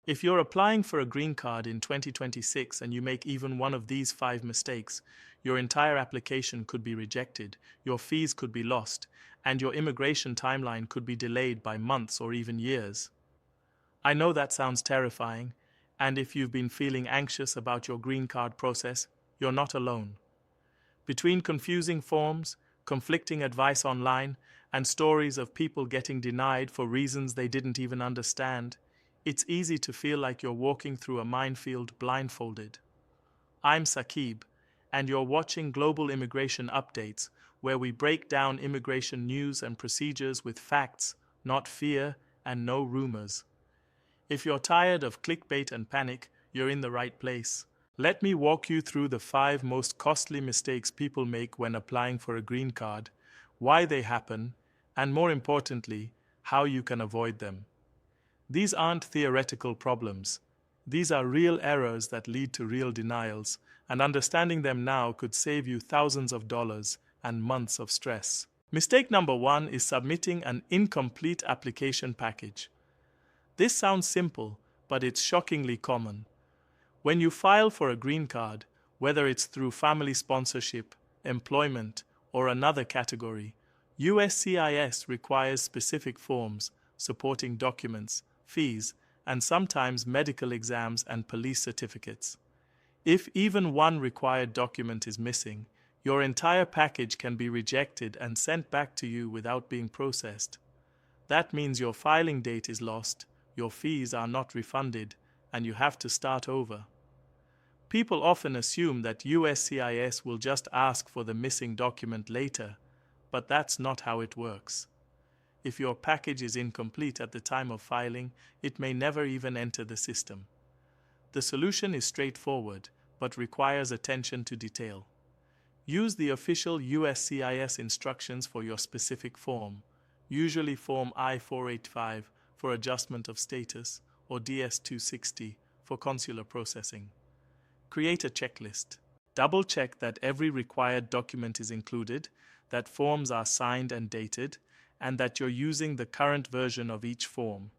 If you're applying for a green card in 2026 and you make even one of these 5 mistakes, your entire application could be rejected, your fees could be lost, and your immigration timeline could be delayed by months or even years. I know that sounds terrifying, and if you've been feeling anxious about your green card process, you're not alone. Between confusing forms, conflicting advice online, and stories of people getting denied for reasons they didn't even understand, it's easy to feel like you're walking through a minefield blindfolded. I'm Saqib, and you're watching Global Immigration Updates, where we break down immigration news and procedures with facts, not fear, and no rumors. If you're tired of clickbait and panic, you're in the right place. Let me walk you through the 5 most costly mistakes people make when applying for a green card, why they happen, and more importantly, how you can avoid them. These aren't theoretical problems. These are real errors that lead to real denials, and understanding them now could save you thousands of dollars and months of stress. Mistake number 1 is submitting an incomplete application package. This sounds simple, but it's shockingly common. When you file for a green card, whether it's through family sponsorship, employment, or another category, USCIS requires specific forms, supporting documents, fees, and sometimes medical exams and police certificates. If even one required document is missing, your entire package can be rejected and sent back to you without being processed. That means your filing date is lost, your fees are not refunded, and you have to start over. People often assume that USCIS will just ask for the missing document later, but that's not how it works. If your package is incomplete at the time of filing, it may never even enter the system. The solution is straightforward, but requires attention to detail. Use the official USCIS instructions for your specific form, usually Form I-485 for adjustment of status or DS-260 for consular processing. Create a checklist. Double-check that every required document is included, that forms are signed and dated, and that you're using the current version of each form.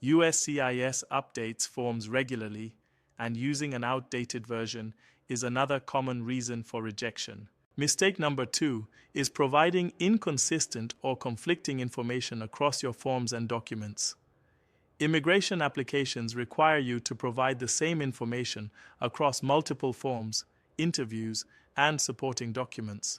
USCIS updates forms regularly, and using an outdated version is another common reason for rejection. Mistake number 2 is providing inconsistent or conflicting information across your forms and documents. Immigration applications require you to provide the same information across multiple forms, interviews, and supporting documents.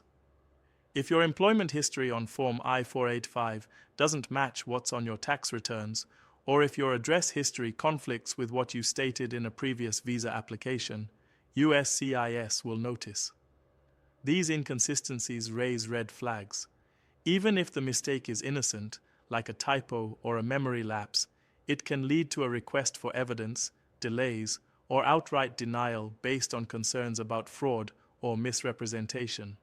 If your employment history on Form I-485 doesn't match what's on your tax returns, or if your address history conflicts with what you stated in a previous visa application, USCIS will notice. These inconsistencies raise red flags. Even if the mistake is innocent, like a typo or a memory lapse, it can lead to a request for evidence, delays, or outright denial based on concerns about fraud or misrepresentation.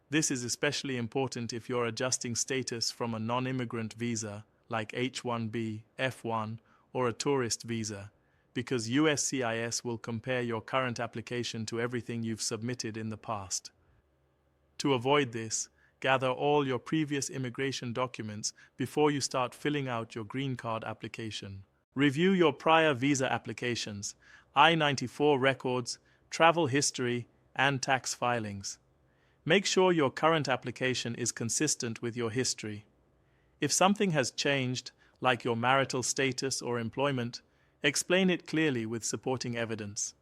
This is especially important if you're adjusting status from a non-immigrant visa like H-1B, F-1, or a tourist visa, because USCIS will compare your current application to everything you've submitted in the past. To avoid this, gather all your previous immigration documents before you start filling out your green card application. Review your prior visa applications, I-94 records, travel history, and tax filings. Make sure your current application is consistent with your history. If something has changed, like your marital status or employment, explain it clearly with supporting evidence.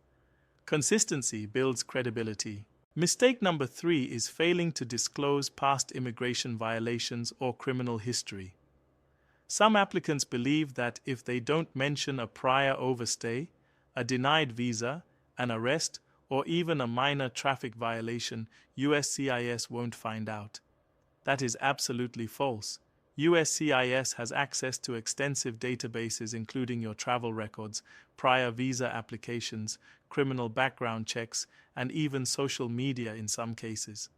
Consistency builds credibility. Mistake number 3 is failing to disclose past immigration violations or criminal history. Some applicants believe that if they don't mention a prior overstay, a denied visa, an arrest, or even a minor traffic violation, USCIS won't find out. That is absolutely false. USCIS has access to extensive databases including your travel records, prior visa applications, criminal background checks, and even social media in some cases.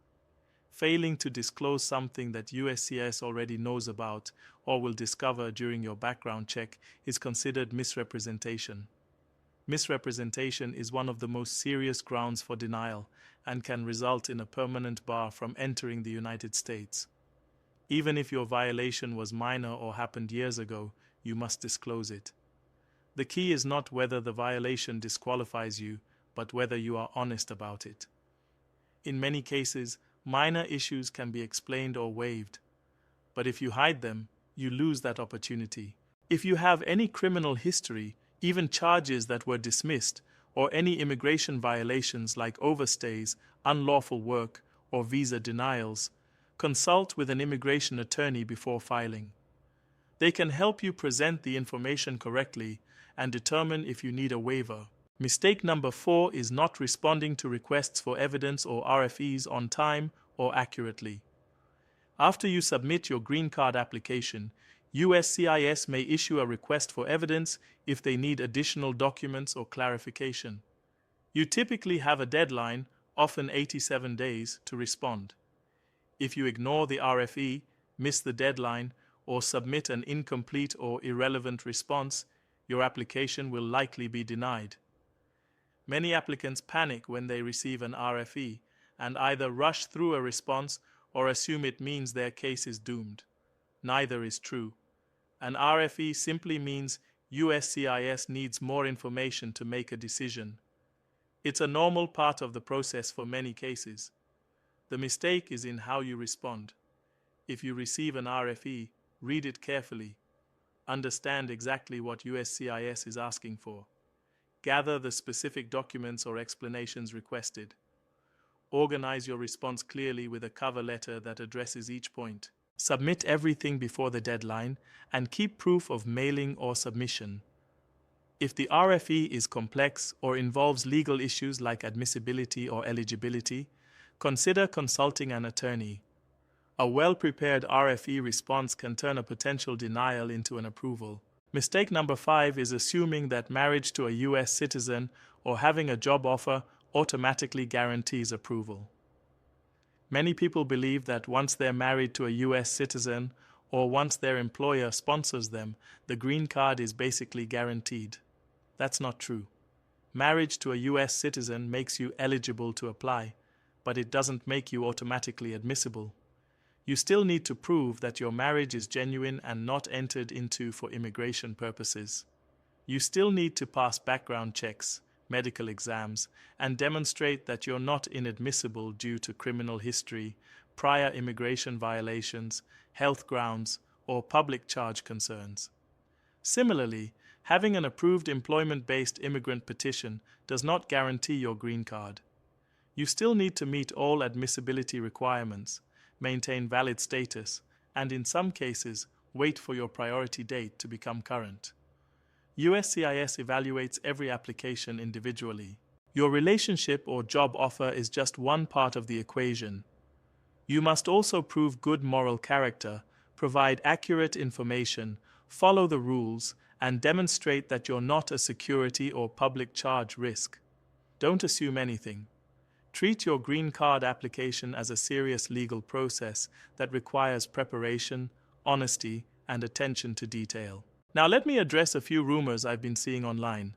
Failing to disclose something that USCIS already knows about or will discover during your background check is considered misrepresentation. Misrepresentation is one of the most serious grounds for denial and can result in a permanent bar from entering the United States. Even if your violation was minor or happened years ago, you must disclose it. The key is not whether the violation disqualifies you, but whether you are honest about it. In many cases, minor issues can be explained or waived, but if you hide them, you lose that opportunity. If you have any criminal history, even charges that were dismissed, or any immigration violations like overstays, unlawful work, or visa denials, consult with an immigration attorney before filing. They can help you present the information correctly and determine if you need a waiver. Mistake number 4 is not responding to requests for evidence or RFEs on time or accurately. After you submit your green card application, USCIS may issue a request for evidence if they need additional documents or clarification. You typically have a deadline, often 87 days, to respond. If you ignore the RFE, miss the deadline, or submit an incomplete or irrelevant response, your application will likely be denied. Many applicants panic when they receive an RFE and either rush through a response or assume it means their case is doomed. Neither is true. An RFE simply means USCIS needs more information to make a decision. It's a normal part of the process for many cases. The mistake is in how you respond. If you receive an RFE, read it carefully. Understand exactly what USCIS is asking for. Gather the specific documents or explanations requested. Organize your response clearly with a cover letter that addresses each point. Submit everything before the deadline and keep proof of mailing or submission. If the RFE is complex or involves legal issues like admissibility or eligibility, consider consulting an attorney. A well-prepared RFE response can turn a potential denial into an approval. Mistake number 5 is assuming that marriage to a US citizen or having a job offer automatically guarantees approval. Many people believe that once they're married to a US citizen or once their employer sponsors them, the green card is basically guaranteed. That's not true. Marriage to a US citizen makes you eligible to apply, but it doesn't make you automatically admissible. You still need to prove that your marriage is genuine and not entered into for immigration purposes. You still need to pass background checks, medical exams, and demonstrate that you're not inadmissible due to criminal history, prior immigration violations, health grounds, or public charge concerns. Similarly, having an approved employment-based immigrant petition does not guarantee your green card. You still need to meet all admissibility requirements, maintain valid status, and in some cases, wait for your priority date to become current. USCIS evaluates every application individually. Your relationship or job offer is just one part of the equation. You must also prove good moral character, provide accurate information, follow the rules, and demonstrate that you're not a security or public charge risk. Don't assume anything. Treat your green card application as a serious legal process that requires preparation, honesty, and attention to detail. Now let me address a few rumors I've been seeing online.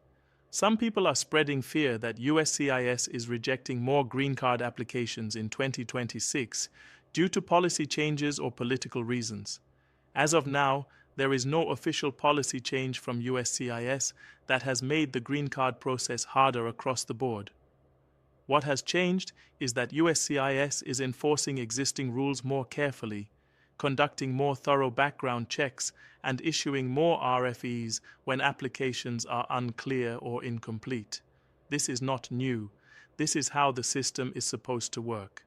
Some people are spreading fear that USCIS is rejecting more green card applications in 2026 due to policy changes or political reasons. As of now, there is no official policy change from USCIS that has made the green card process harder across the board. What has changed is that USCIS is enforcing existing rules more carefully, conducting more thorough background checks, and issuing more RFEs when applications are unclear or incomplete. This is not new. This is how the system is supposed to work.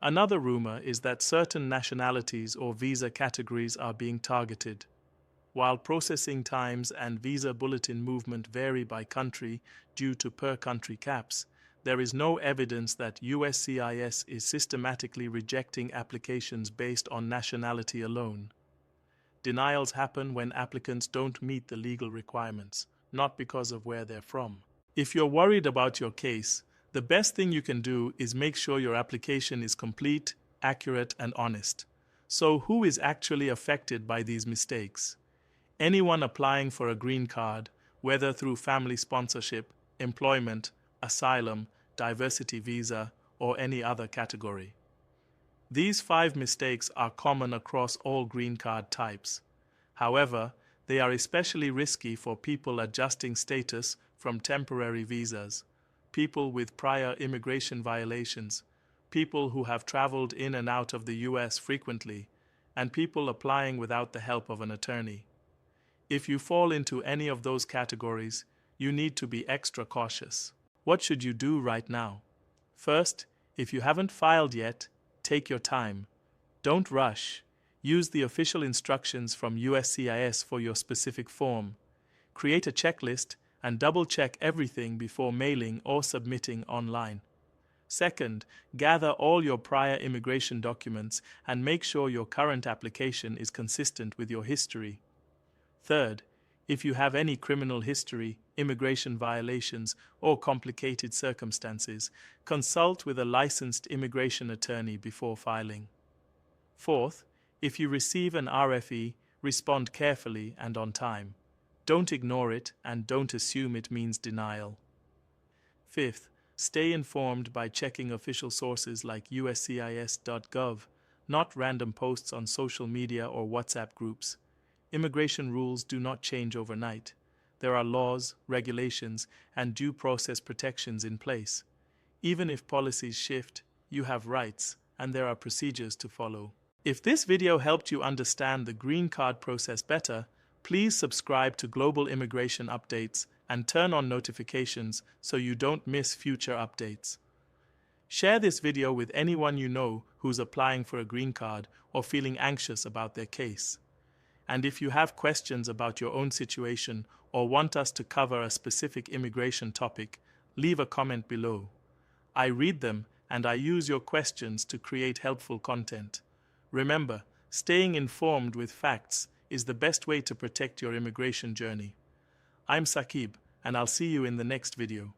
Another rumor is that certain nationalities or visa categories are being targeted. While processing times and visa bulletin movement vary by country due to per-country caps, there is no evidence that USCIS is systematically rejecting applications based on nationality alone. Denials happen when applicants don't meet the legal requirements, not because of where they're from. If you're worried about your case, the best thing you can do is make sure your application is complete, accurate, and honest. So who is actually affected by these mistakes? Anyone applying for a green card, whether through family sponsorship, employment, asylum, diversity visa, or any other category. These 5 mistakes are common across all green card types. However, They are especially risky for people adjusting status from temporary visas, people with prior immigration violations, people who have traveled in and out of the US frequently, and people applying without the help of an attorney. If you fall into any of those categories, you need to be extra cautious. What should you do right now? First, if you haven't filed yet, take your time. Don't rush. Use the official instructions from USCIS for your specific form. Create a checklist and double-check everything before mailing or submitting online. Second, gather all your prior immigration documents and make sure your current application is consistent with your history. Third, if you have any criminal history, immigration violations, or complicated circumstances, consult with a licensed immigration attorney before filing. Fourth, if you receive an RFE, respond carefully and on time. Don't ignore it and don't assume it means denial. Fifth, stay informed by checking official sources like USCIS.gov, not random posts on social media or WhatsApp groups. Immigration rules do not change overnight. There are laws, regulations, and due process protections in place. Even if policies shift, you have rights, and there are procedures to follow. If this video helped you understand the green card process better, please subscribe to Global Immigration Updates and turn on notifications so you don't miss future updates. Share this video with anyone you know who's applying for a green card or feeling anxious about their case. And if you have questions about your own situation or want us to cover a specific immigration topic, leave a comment below. I read them and I use your questions to create helpful content. Remember, staying informed with facts is the best way to protect your immigration journey. I'm Saqib, and I'll see you in the next video.